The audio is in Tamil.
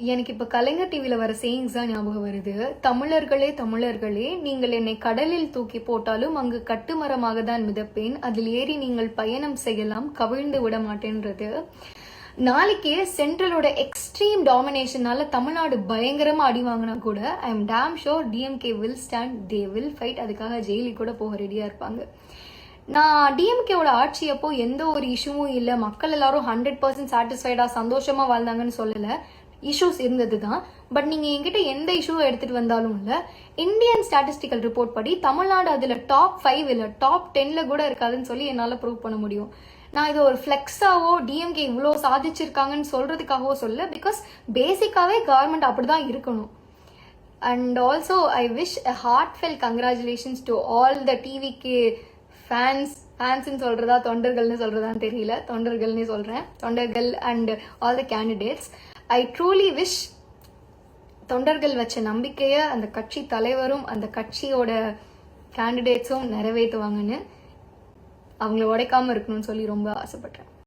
எனக்கு இப்ப கலைஞர் டிவில வர சேயிங்ஸ் தான் ஞாபகம் வருது. தமிழர்களே தமிழர்களே, நீங்கள் என்னை கடலில் தூக்கி போட்டாலும் அங்கு கட்டுமரமாக தான் மிதப்பேன். அதில் ஏறி நீங்கள் பயணம் செய்யலாம், கவிழ்ந்து விட மாட்டேன்றது. நாளைக்கே சென்ட்ரலோட எக்ஸ்ட்ரீம் டாமினேஷனால தமிழ்நாடு பயங்கரமா அடி வாங்கினா கூட I am damn sure DMK will stand, they will fight. அதுக்காக ஜெயிலுக்கு கூட போக ரெடியா இருப்பாங்க. நான் டிஎம்கேவோட ஆட்சி அப்போ எந்த ஒரு இஷ்யூவும் இல்லை, மக்கள் எல்லாரும் 100% சாட்டிஸ்ஃபைடா சந்தோஷமா வாழ்ந்தாங்கன்னு சொல்லல. இஷ்யூஸ் இருந்தது தான். பட் நீங்க என்கிட்ட எந்த இஷ்யூவை எடுத்துட்டு வந்தாலும் இல்ல, இந்தியன் ஸ்டாட்டிஸ்டிக்கல் ரிப்போர்ட் படி தமிழ்நாடு அதுல டாப் 5 இல்ல டாப் 10ல கூட இருக்காதுன்னு சொல்லி என்னால ப்ரூவ் பண்ண முடியும். நான் இது ஒரு ஃபிளெக்ஸாவோ டிஎம்கே இவ்வளோ சாதிச்சிருக்காங்கன்னு சொல்றதுக்காகவோ சொல்ல, பிகாஸ் பேசிக்காவே கவர்மெண்ட் அப்படிதான் இருக்கணும். And also I wish a heartfelt congratulations to all the TVK ஃபேன்ஸ்ன்னு சொல்றதா தொண்டர்கள்னு சொல்றதான்னு தெரியல, தொண்டர்கள்னே சொல்றேன், தொண்டர்கள் and all the candidates. I truly wish தொண்டர்கள் வச்ச நம்பிக்கையை அந்த கட்சி தலைவரும் அந்த கட்சியோட கேண்டிடேட்ஸும் நிறைவேற்றுவாங்கன்னு, அவங்கள உடைக்காம இருக்கணும்னு சொல்லி ரொம்ப ஆசைப்பட்டேன்.